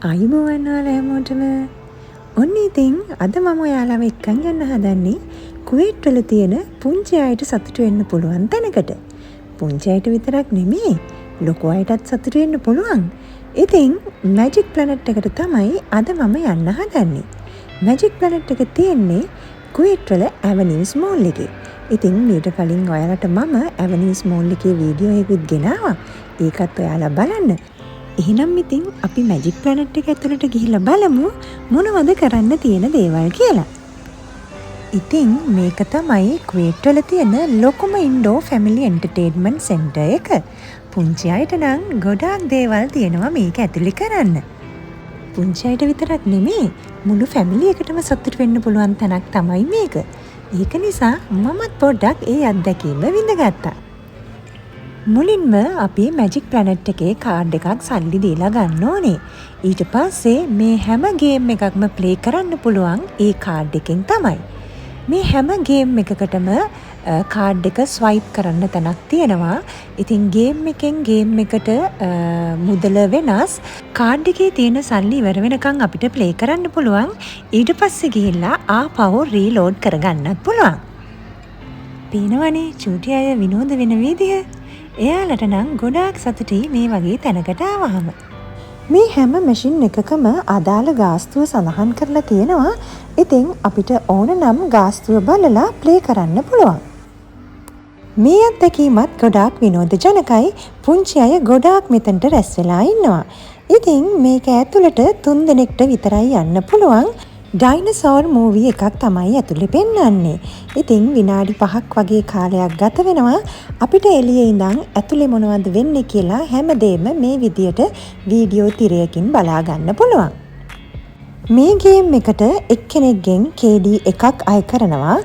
අයිබෝවන් ඔයාලා හැමෝටම. ඔන්න ඉතින් අද මම ඔයාලව එක්කන් යන්න හදන්නේ කුවේට් වල තියෙන පුංචි අයට සතුටු වෙන්න පුළුවන් තැනකට. පුංචි අයට විතරක් නෙමෙයි ලොකු අයටත් සතුටු වෙන්න පුළුවන්. ඉතින් මැජික් ප්ලැනට් එකට තමයි අද මම යන්න හදන්නේ. මැජික් ප්ලැනට් එක තියෙන්නේ කුවේට් වල ඇවනිව්ස් මෝල් එකේ. ඉතින් මීට කලින් ඔයාලට මම ඇවනිව්ස් මෝල් එකේ වීඩියෝ එකකුත් ගෙනාවා. ඒකත් ඔයාලා බලන්න. එහෙනම් ඉතින් අපි මැජික් ප්ලැනට් එක ඇතුළට ගිහිල්ලා බලමු මොනවද කරන්න තියෙන දේවල් කියලා. ඉතින් මේක තමයි කුවේට් වල තියෙන ලොකුම ඉන්ඩෝ ෆැමිලි එන්ටර්ටේන්මන්ට් සෙන්ටර් එක. පුංචි අයට නම් ගොඩාක් දේවල් තියෙනවා මේක ඇතුලේ කරන්න. පුංචි අයට විතරක් නෙමෙයි මුළු ෆැමිලි එකටම සතුට වෙන්න පුළුවන් තැනක් තමයි මේක. ඒක නිසා මමත් පොඩ්ඩක් ඒ අත්දැකීම විඳගත්තා. මුලින්ම අපි මැජික් ප්ලැනට් එකේ කාඩ් එකක් සල්ලි දීලා ගන්න ඕනේ. ඊට පස්සේ මේ හැම ගේම් එකක්ම ප්ලේ කරන්න පුළුවන් ඒ කාඩ් එකෙන් තමයි. මේ හැම ගේම් එකකටම කාඩ් එක ස්වයිප් කරන්න තැනක් තියෙනවා. ඉතින් ගේම් එකෙන් ගේම් එකට මුදල වෙනස්. කාඩ් එකේ තියෙන සල්ලි ඉවර වෙනකන් අපිට ප්ලේ කරන්න පුළුවන්. ඊට පස්සේ ගිහිල්ලා ආපහු රීලෝඩ් කරගන්නත් පුළුවන්. පේනවනේ චූටි අය විනෝද වෙන විදිහ. එයාලට නම් ගොඩාක් සතුටුයි මේ වගේ තැනකට ආවහම. මේ හැම මැෂින් එකකම අදාළ ගාස්තුව සඳහන් කරලා තියෙනවා. ඉතින් අපිට ඕන නම් ගාස්තුව බලලා ප්ලේ කරන්න පුළුවන්. මේ අත්දැකීමත් ගොඩාක් විනෝදජනකයි. පුංචි අය ගොඩාක් මෙතනට රැස් වෙලා ඉන්නවා. ඉතින් මේක ඇතුළට 3 දෙනෙක්ට විතරයි යන්න පුළුවන්. ඩයිනසෝර් මූවී එකක් තමයි ඇතුලේ පෙන්වන්නේ. ඉතින් විනාඩි 5ක් වගේ කාලයක් ගත වෙනවා අපිට එළියේ ඉඳන් ඇතුලේ මොනවද වෙන්නේ කියලා හැමදේම මේ විදියට වීඩියෝ තිරයකින් බලා ගන්න පුළුවන්. මේ ගේම් එකට එක්කෙනෙක්ගෙන් KD එකක් අය කරනවා.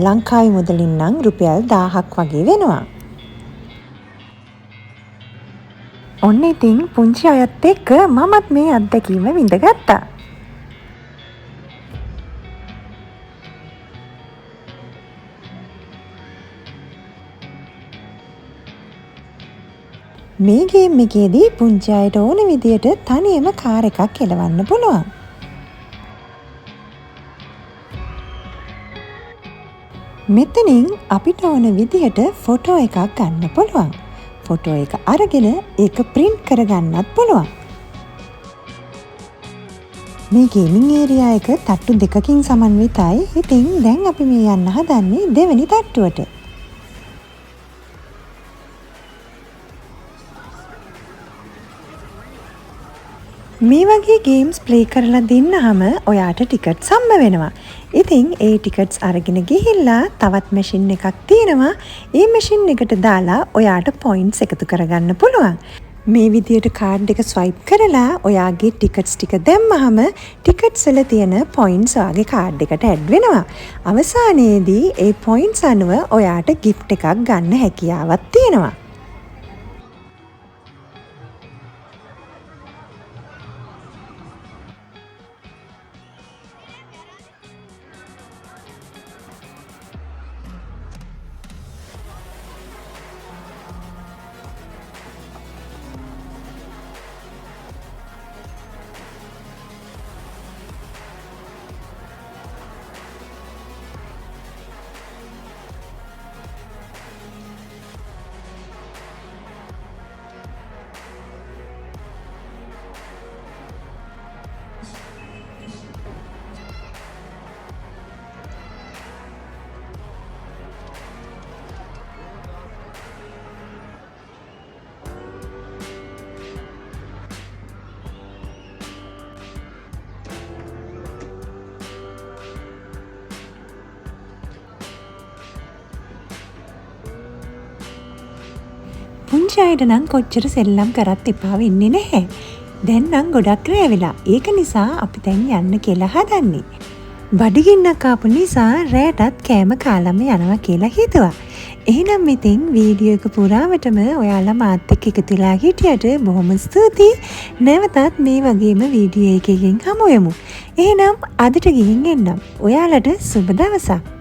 ලංකාවේ මුදලින් නම් රුපියල් 1000ක් වගේ වෙනවා. ඔන්න ඉතින් පුංචි අයත් එක්ක මමත් මේ අත්දැකීම විඳගත්තා. මේ ගේම් එකේදී පුංචි අයට ඕන විදියට තනියම කාර් එකක් එලවන්න පුළුවන්. මෙතනින් අපිට ඕන විදියට ෆොටෝ එකක් ගන්න පුළුවන්. ෆොටෝ එක අරගෙන ඒක ප්‍රින්ට් කරගන්නත් පුළුවන්. මේ ගේමින් ඒරියා එක තට්ටු 2කින් සමන්විතයි. ඉතින් දැන් අපි මේ යන්න හදන්නේ දෙවෙනි තට්ටුවට. මේ වගේ ගේම්ස් ප්ලේ කරලා දෙන්නාම ඔයාට ටිකට්ස් හම්බ වෙනවා. ඉතින් ඒ ටිකට්ස් අරගෙන ගිහිල්ලා තවත් මැෂින් එකක් තියෙනවා. ඒ මැෂින් එකට දාලා ඔයාට පොයින්ට්ස් එකතු කරගන්න පුළුවන්. මේ විදියට කාඩ් එක ස්වයිප් කරලා ඔයාගේ ටිකට්ස් ටික දැම්මහම ටිකට්ස් වල තියෙන පොයින්ට්ස් ඔයාගේ කාඩ් එකට ඇඩ් වෙනවා. අවසානයේදී ඒ පොයින්ට්ස් අනුව ඔයාට ගිෆ්ට් එකක් ගන්න හැකියාවක් තියෙනවා. පුංචි අයට නම් කොච්චර සෙල්ලම් කරත් එපා වෙන්නේ නැහැ. දැන් නම් ගොඩක් රැ වෙලා. ඒක නිසා අපි දැන් යන්න කියලා හදන්නේ. බඩගින්නක් ආපු නිසා රැටත් කෑම කාලම යනවා කියලා හිතුවා. එහෙනම් ඉතින් වීඩියෝ එක පුරාවටම ඔයාලා මාත් එක්ක එකතු වෙලා හිටියට බොහොම ස්තුතියි. නැවතත් මේ වගේම වීඩියෝ එකකින් හමු වෙමු. එහෙනම් අදට ගිහින් එන්නම්. ඔයාලට සුබ දවසක්.